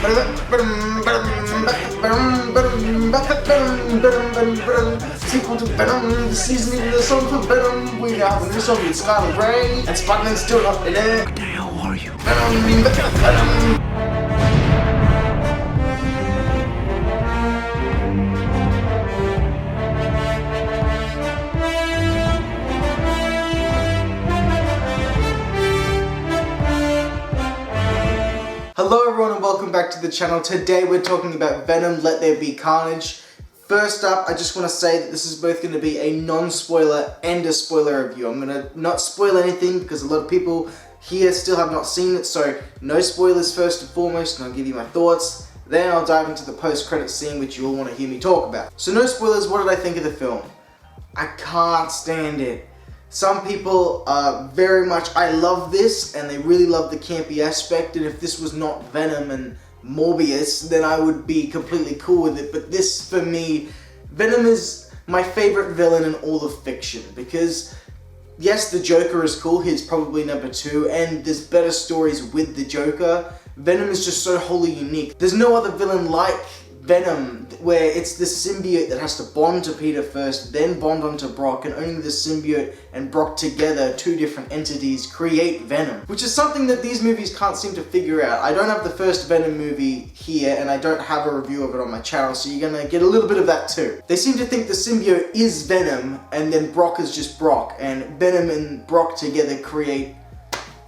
Sequel to Venom, the seasoning of the song for Venom. We now have a new song with Scarlet Ray, and Spider-Man's still not in it. What the hell are you? Venom. Hello everyone and welcome back to the channel. Today we're talking about Venom, Let There Be Carnage. First up, I just want to say that this is both going to be a non-spoiler and a spoiler review. I'm going to not spoil anything because a lot of people here still have not seen it, so no spoilers first and foremost, and I'll give you my thoughts. Then I'll dive into the post-credit scene which you all want to hear me talk about. So no spoilers, what did I think of the film? I can't stand it. Some people very much, I love this, and they really love the campy aspect, and if this was not Venom and Morbius, then I would be completely cool with it. But this, for me, Venom is my favorite villain in all of fiction, because yes, the Joker is cool, he's probably number 2, and there's better stories with the Joker. Venom is just so wholly unique. There's no other villain like Venom, where it's the symbiote that has to bond to Peter first, then bond onto Brock, and only the symbiote and Brock together, two different entities, create Venom. Which is something that these movies can't seem to figure out. I don't have the first Venom movie here, and I don't have a review of it on my channel, so you're gonna get a little bit of that too. They seem to think the symbiote is Venom, and then Brock is just Brock, and Venom and Brock together create,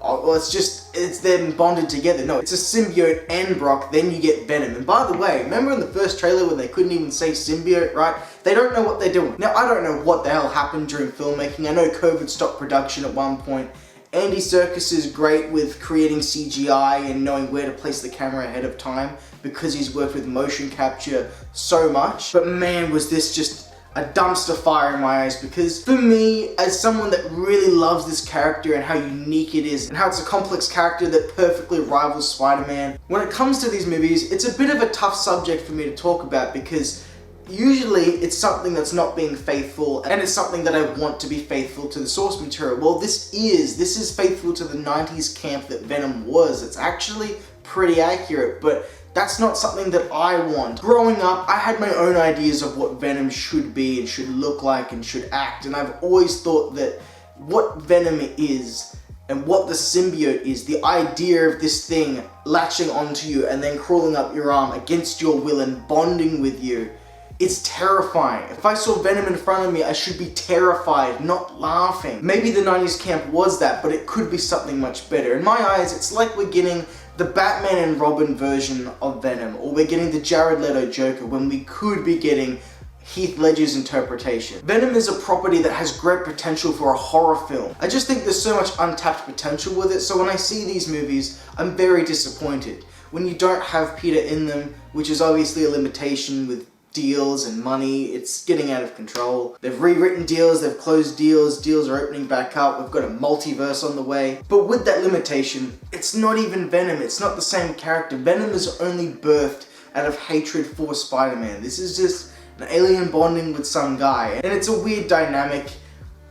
well, it's them bonded together. No, it's a symbiote and Brock, then you get Venom. And by the way, remember in the first trailer when they couldn't even say symbiote, right? They don't know what they're doing. Now, I don't know what the hell happened during filmmaking. I know COVID stopped production at one point. Andy Serkis is great with creating CGI and knowing where to place the camera ahead of time because he's worked with motion capture so much. But man, was this just a dumpster fire in my eyes, because for me, as someone that really loves this character and how unique it is and how it's a complex character that perfectly rivals Spider-Man, when it comes to these movies, it's a bit of a tough subject for me to talk about, because usually it's something that's not being faithful, and it's something that I want to be faithful to the source material. Well, this is faithful to the 90s camp that Venom was. It's actually pretty accurate, but that's not something that I want. Growing up, I had my own ideas of what Venom should be and should look like and should act, and I've always thought that what Venom is and what the symbiote is, the idea of this thing latching onto you and then crawling up your arm against your will and bonding with you, it's terrifying. If I saw Venom in front of me, I should be terrified, not laughing. Maybe the 90s camp was that, but it could be something much better. In my eyes, it's like we're getting the Batman and Robin version of Venom, or we're getting the Jared Leto Joker when we could be getting Heath Ledger's interpretation. Venom is a property that has great potential for a horror film. I just think there's so much untapped potential with it, so when I see these movies, I'm very disappointed. When you don't have Peter in them, which is obviously a limitation with deals and money, it's getting out of control. They've rewritten deals, they've closed deals, deals are opening back up, we've got a multiverse on the way. But with that limitation, it's not even Venom, it's not the same character. Venom is only birthed out of hatred for Spider-Man. This is just an alien bonding with some guy, and it's a weird dynamic.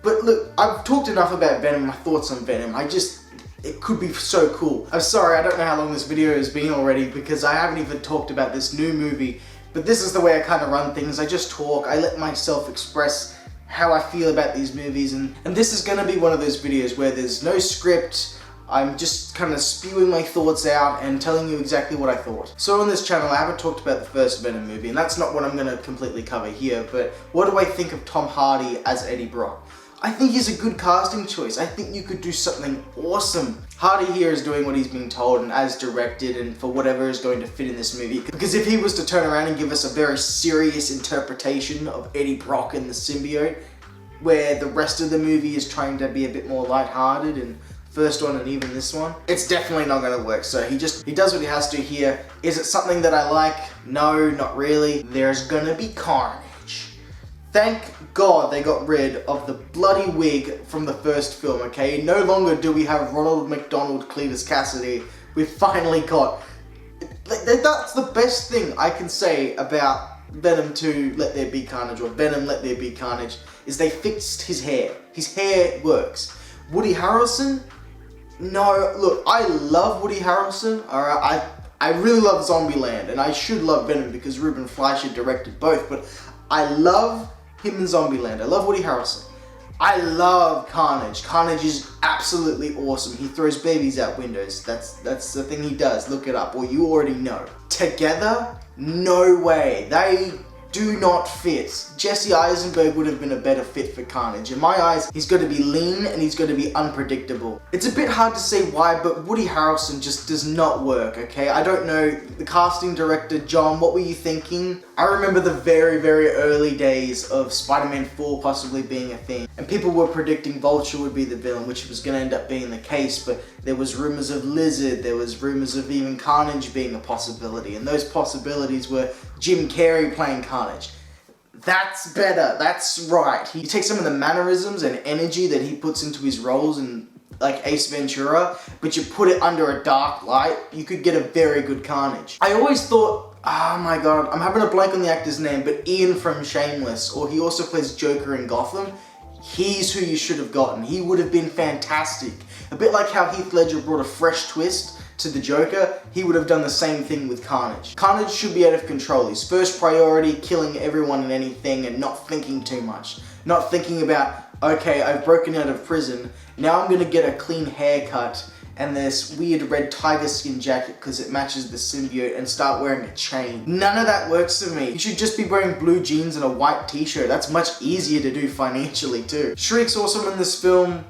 But look, I've talked enough about Venom, my thoughts on Venom. It could be so cool. I'm sorry, I don't know how long this video has been already, because I haven't even talked about this new movie. But this is the way I kind of run things. I just talk, I let myself express how I feel about these movies, and this is gonna be one of those videos where there's no script. I'm just kind of spewing my thoughts out and telling you exactly what I thought. So on this channel, I haven't talked about the first Venom movie, and that's not what I'm gonna completely cover here, but what do I think of Tom Hardy as Eddie Brock? I think he's a good casting choice. I think you could do something awesome. Hardy here is doing what he's being told and as directed, and for whatever is going to fit in this movie. Because if he was to turn around and give us a very serious interpretation of Eddie Brock and the symbiote, where the rest of the movie is trying to be a bit more lighthearted, and first one and even this one, it's definitely not gonna work. So he does what he has to here. Is it something that I like? No, not really. There's gonna be Carnage. Thank God they got rid of the bloody wig from the first film, okay? No longer do we have Ronald McDonald Cletus Kasady. We've finally got... That's the best thing I can say about Venom 2 Let There Be Carnage, or Venom Let There Be Carnage, is they fixed his hair. His hair works. Woody Harrelson? No, look, I love Woody Harrelson, alright? I really love Zombieland, and I should love Venom because Ruben Fleischer directed both, but I love him in Zombieland. I love Woody Harrelson. I love Carnage. Carnage is absolutely awesome. He throws babies out windows. That's the thing he does. Look it up, or you already know. Together? No way. They do not fit. Jesse Eisenberg would have been a better fit for Carnage. In my eyes, he's got to be lean and he's got to be unpredictable. It's a bit hard to say why, but Woody Harrelson just does not work, okay? I don't know. The casting director, John, what were you thinking? I remember the very, very early days of Spider-Man 4 possibly being a thing, and people were predicting Vulture would be the villain, which was going to end up being the case, but there was rumors of Lizard, there was rumors of even Carnage being a possibility, and those possibilities were Jim Carrey playing Carnage. That's better, that's right. He takes some of the mannerisms and energy that he puts into his roles in like Ace Ventura, but you put it under a dark light, you could get a very good Carnage. I always thought, oh my god, I'm having a blank on the actor's name, but Ian from Shameless, or he also plays Joker in Gotham, he's who you should have gotten. He would have been fantastic. A bit like how Heath Ledger brought a fresh twist to the Joker, he would have done the same thing with Carnage. Carnage should be out of control. His first priority, killing everyone and anything and not thinking too much. Not thinking about, okay, I've broken out of prison, now I'm gonna get a clean haircut and this weird red tiger skin jacket because it matches the symbiote and start wearing a chain. None of that works for me. You should just be wearing blue jeans and a white t-shirt. That's much easier to do financially too. Shriek's awesome in this film.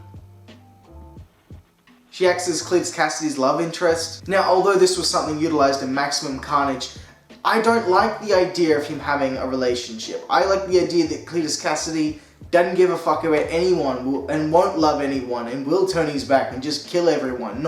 She acts as Cletus Kasady's love interest. Now, although this was something utilized in Maximum Carnage, I don't like the idea of him having a relationship. I like the idea that Cletus Kasady doesn't give a fuck about anyone and won't love anyone and will turn his back and just kill everyone.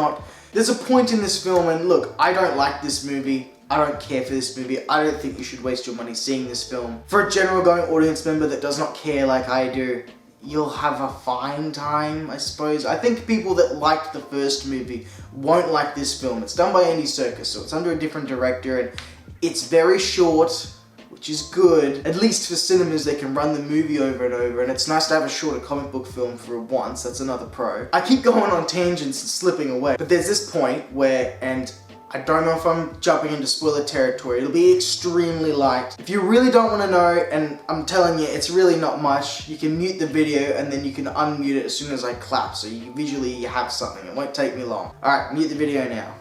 There's a point in this film, and look, I don't like this movie. I don't care for this movie. I don't think you should waste your money seeing this film. For a general going audience member that does not care like I do, you'll have a fine time, I suppose. I think people that liked the first movie won't like this film. It's done by Andy Serkis, so it's under a different director, and it's very short, which is good. At least for cinemas, they can run the movie over and over, and it's nice to have a shorter comic book film for once. That's another pro. I keep going on tangents and slipping away, but there's this point where, and I don't know if I'm jumping into spoiler territory, it'll be extremely light. If you really don't want to know, and I'm telling you, it's really not much, you can mute the video and then you can unmute it as soon as I clap, so you visually have something. It won't take me long. Alright, mute the video now.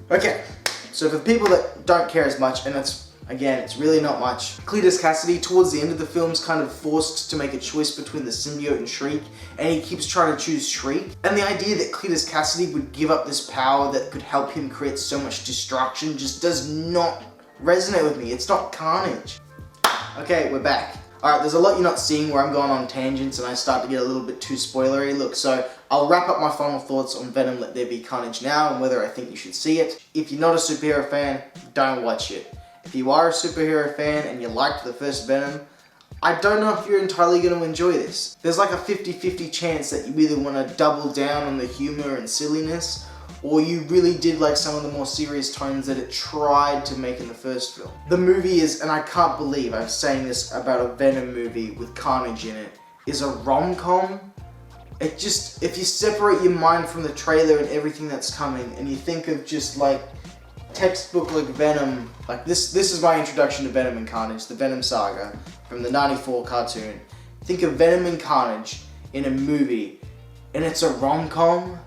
Okay, so for people that don't care as much, and it's really not much. Cletus Kasady, towards the end of the film, is kind of forced to make a choice between the symbiote and Shriek, and he keeps trying to choose Shriek. And the idea that Cletus Kasady would give up this power that could help him create so much destruction just does not resonate with me. It's not Carnage. Okay, we're back. Alright, there's a lot you're not seeing where I'm going on tangents and I start to get a little bit too spoilery. Look, so I'll wrap up my final thoughts on Venom Let There Be Carnage now and whether I think you should see it. If you're not a superhero fan, don't watch it. If you are a superhero fan and you liked the first Venom, I don't know if you're entirely going to enjoy this. There's like a 50-50 chance that you either want to double down on the humor and silliness, or you really did like some of the more serious tones that it tried to make in the first film. The movie is, and I can't believe I'm saying this about a Venom movie with Carnage in it, is a rom-com. It just, if you separate your mind from the trailer and everything that's coming, and you think of just like textbook like Venom, like this is my introduction to Venom and Carnage, the Venom saga from the '94 cartoon. Think of Venom and Carnage in a movie, and it's a rom-com.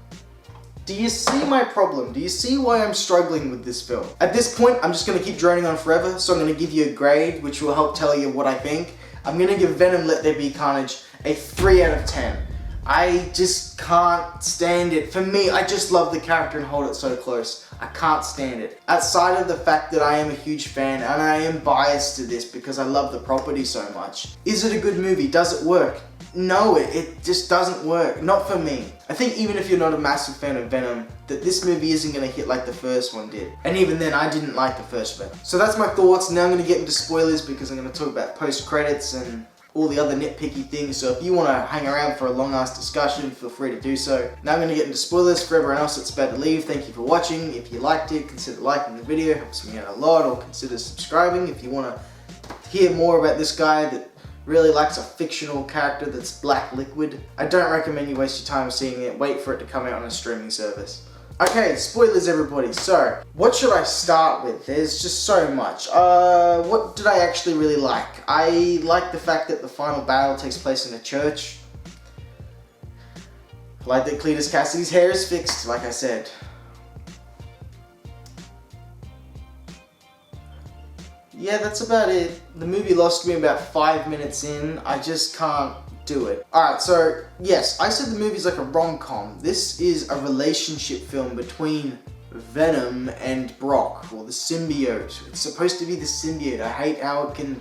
Do you see my problem? Do you see why I'm struggling with this film? At this point, I'm just going to keep droning on forever, so I'm going to give you a grade, which will help tell you what I think. I'm going to give Venom Let There Be Carnage a 3 out of 10. I just can't stand it. For me, I just love the character and hold it so close. I can't stand it. Outside of the fact that I am a huge fan and I am biased to this because I love the property so much. Is it a good movie? Does it work? No, it just doesn't work. Not for me. I think even if you're not a massive fan of Venom, that this movie isn't going to hit like the first one did. And even then, I didn't like the first Venom. So that's my thoughts. Now I'm going to get into spoilers because I'm going to talk about post-credits and all the other nitpicky things, so if you want to hang around for a long ass discussion, feel free to do so. Now I'm going to get into spoilers for everyone else that's about to leave. Thank you for watching. If you liked it, consider liking the video, it helps me out a lot, or consider subscribing if you want to hear more about this guy that really likes a fictional character that's black liquid. I don't recommend you waste your time seeing it. Wait for it to come out on a streaming service. Okay, spoilers everybody. So, what should I start with? There's just so much. What did I actually really like? I like the fact that the final battle takes place in a church. I like that Cletus Kasady's hair is fixed, like I said. Yeah, that's about it. The movie lost me about 5 minutes in. I just can't do it. Alright, so yes, I said the movie's like a rom-com. This is a relationship film between Venom and Brock, or the symbiote. It's supposed to be the symbiote. I hate how it can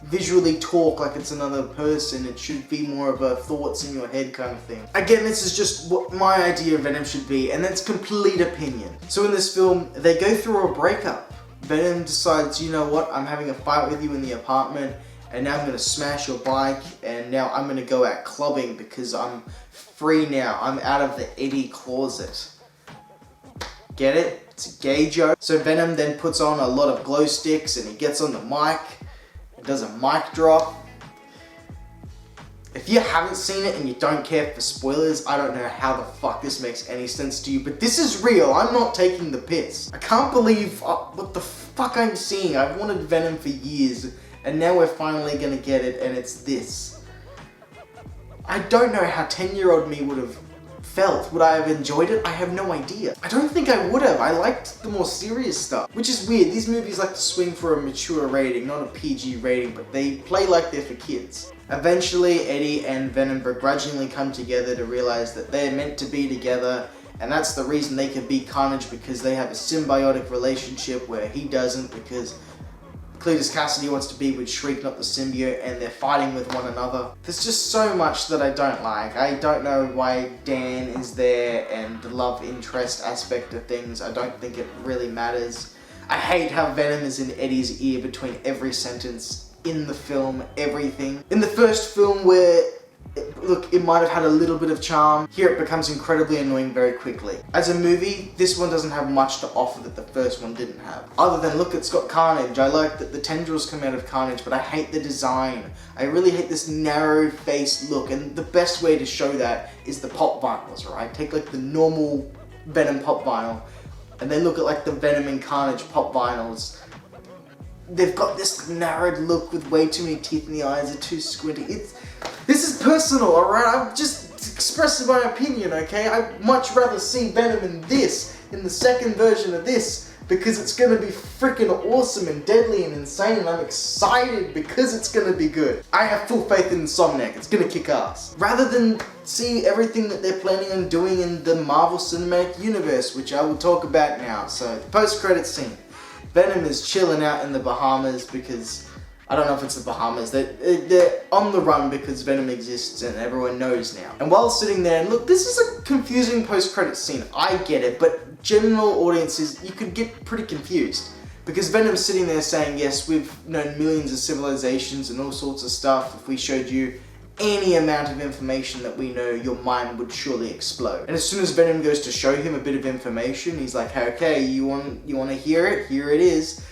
visually talk like it's another person. It should be more of a thoughts in your head kind of thing. Again, this is just what my idea of Venom should be, and that's complete opinion. So in this film, they go through a breakup. Venom decides, you know what, I'm having a fight with you in the apartment, and now I'm going to smash your bike, and now I'm going to go out clubbing because I'm free now. I'm out of the Eddie closet. Get it? It's a gay joke. So Venom then puts on a lot of glow sticks and he gets on the mic. It does a mic drop. If you haven't seen it and you don't care for spoilers, I don't know how the fuck this makes any sense to you, but this is real. I'm not taking the piss. I can't believe what the fuck I'm seeing. I've wanted Venom for years. And now we're finally gonna get it, and it's this. I don't know how 10-year-old me would have felt. Would I have enjoyed it? I have no idea. I don't think I would have. I liked the more serious stuff. Which is weird. These movies like to swing for a mature rating, not a PG rating, but they play like they're for kids. Eventually, Eddie and Venom begrudgingly come together to realize that they're meant to be together, and that's the reason they can beat Carnage, because they have a symbiotic relationship where he doesn't, because Cletus Kasady wants to be with Shriek, not the symbiote, and they're fighting with one another. There's just so much that I don't like. I don't know why Dan is there, and the love interest aspect of things, I don't think it really matters. I hate how Venom is in Eddie's ear between every sentence in the film, everything. In the first film where it might have had a little bit of charm, here it becomes incredibly annoying very quickly. As a movie, this one doesn't have much to offer that the first one didn't have. Other than, look, it's got Carnage. I like that the tendrils come out of Carnage, but I hate the design. I really hate this narrow-faced look, and the best way to show that is the pop vinyls, right? Take like the normal Venom pop vinyl, and then look at like the Venom and Carnage pop vinyls. They've got this narrowed look with way too many teeth in the eyes, they're too squinty. This is personal, alright? I'm just expressing my opinion, okay? I'd much rather see Venom in this, in the second version of this, because it's gonna be freaking awesome and deadly and insane, and I'm excited because it's gonna be good. I have full faith in Insomniac, it's gonna kick ass. Rather than see everything that they're planning on doing in the Marvel Cinematic Universe, which I will talk about now. So, post-credit scene. Venom is chilling out in the Bahamas because, I don't know if it's the Bahamas, they're on the run because Venom exists and everyone knows now. And while sitting there, and look, this is a confusing post-credit scene, I get it, but general audiences, you could get pretty confused. Because Venom's sitting there saying, yes, we've known millions of civilizations and all sorts of stuff. If we showed you any amount of information that we know, your mind would surely explode. And as soon as Venom goes to show him a bit of information, he's like, hey, okay, you want to hear it? Here it is.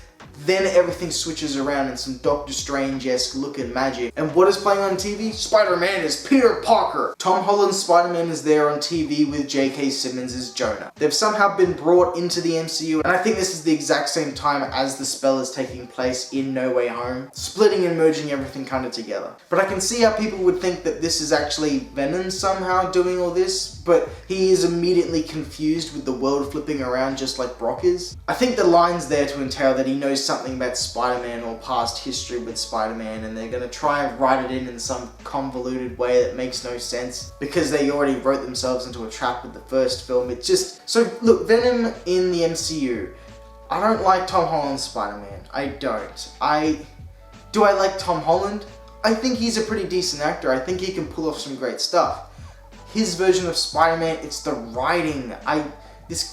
Then everything switches around in some Doctor Strange-esque looking magic. And what is playing on TV? Spider-Man is Peter Parker. Tom Holland's Spider-Man is there on TV with J.K. Simmons as Jonah. They've somehow been brought into the MCU, and I think this is the exact same time as the spell is taking place in No Way Home, splitting and merging everything kind of together. But I can see how people would think that this is actually Venom somehow doing all this, but he is immediately confused with the world flipping around just like Brock is. I think the line's there to entail that he knows something about Spider-Man or past history with Spider-Man, and they're going to try and write it in some convoluted way that makes no sense because they already wrote themselves into a trap with the first film. It's just... So, look, Venom in the MCU. I don't like Tom Holland's Spider-Man. I don't. Do I like Tom Holland? I think he's a pretty decent actor. I think he can pull off some great stuff. His version of Spider-Man, it's the writing.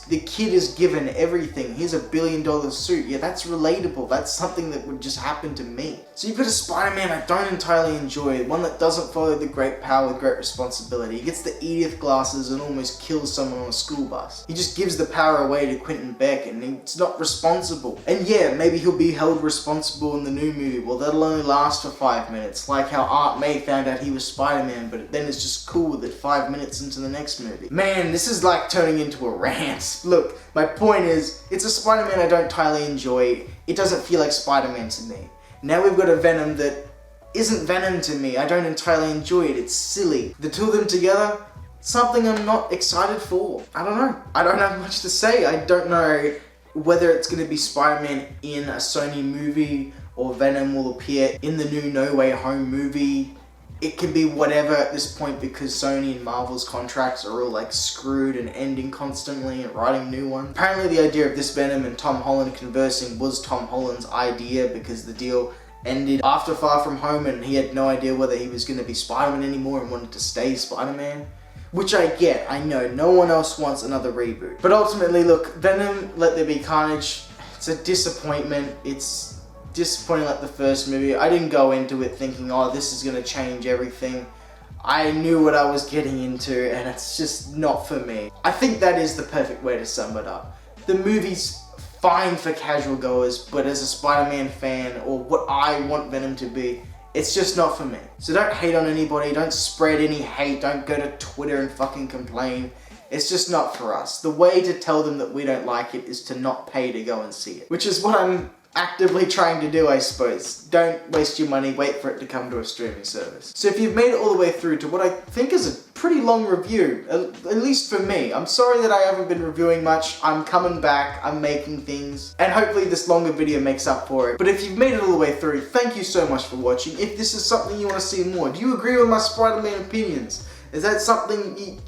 The kid is given everything. Here's $1 billion suit. Yeah, that's relatable. That's something that would just happen to me. So you've got a Spider-Man I don't entirely enjoy. One that doesn't follow the great power with great responsibility. He gets the Edith glasses and almost kills someone on a school bus. He just gives the power away to Quentin Beck and he's not responsible. And yeah, maybe he'll be held responsible in the new movie. Well, that'll only last for 5 minutes. Like how Aunt May found out he was Spider-Man, but then it's just cool with it 5 minutes into the next movie. Man, this is like turning into a rant. Look, my point is, it's a Spider-Man I don't entirely enjoy. It doesn't feel like Spider-Man to me. Now we've got a Venom that isn't Venom to me. I don't entirely enjoy it. It's silly. The two of them together, something I'm not excited for. I don't know. I don't have much to say. I don't know whether it's going to be Spider-Man in a Sony movie or Venom will appear in the new No Way Home movie. It can be whatever at this point because Sony and Marvel's contracts are all like screwed and ending constantly and writing new ones. Apparently the idea of this Venom and Tom Holland conversing was Tom Holland's idea because the deal ended after Far From Home and he had no idea whether he was going to be Spider-Man anymore and wanted to stay Spider-Man. Which I get, I know, no one else wants another reboot. But ultimately, look, Venom, Let There Be Carnage, it's a disappointment. It's disappointing like the first movie. I didn't go into it thinking, oh, this is going to change everything. I knew what I was getting into and it's just not for me. I think that is the perfect way to sum it up. The movie's fine for casual goers, but as a Spider-Man fan, or what I want Venom to be, it's just not for me. So don't hate on anybody, don't spread any hate, don't go to Twitter and fucking complain. It's just not for us. The way to tell them that we don't like it is to not pay to go and see it. Which is what I'm actively trying to do, I suppose. Don't waste your money, wait for it to come to a streaming service. So if you've made it all the way through to what I think is a pretty long review, at least for me. I'm sorry that I haven't been reviewing much. I'm coming back, I'm making things, and hopefully this longer video makes up for it. But if you've made it all the way through, thank you so much for watching. If this is something you want to see more, do you agree with my Spider-Man opinions? Is that something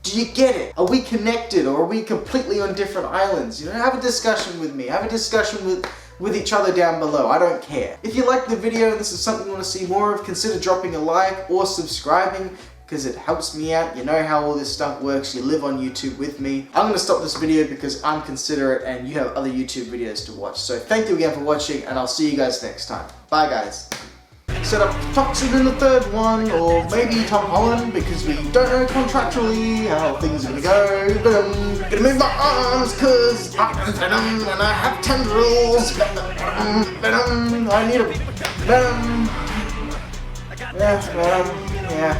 do you get it? Are we connected or are we completely on different islands? You know, have a discussion with me. Have a discussion with each other down below. I don't care. If you liked the video and this is something you want to see more of, consider dropping a like or subscribing because it helps me out. You know how all this stuff works. You live on YouTube with me. I'm going to stop this video because I'm considerate and you have other YouTube videos to watch. So thank you again for watching and I'll see you guys next time. Bye guys. Set up Toxin in the third one, or maybe Tom Holland, because we don't know contractually how things are gonna go. But I'm gonna move my arms, cause I'm Venom and I have tendrils. Venom, I need a Venom. Yeah, Venom, yeah.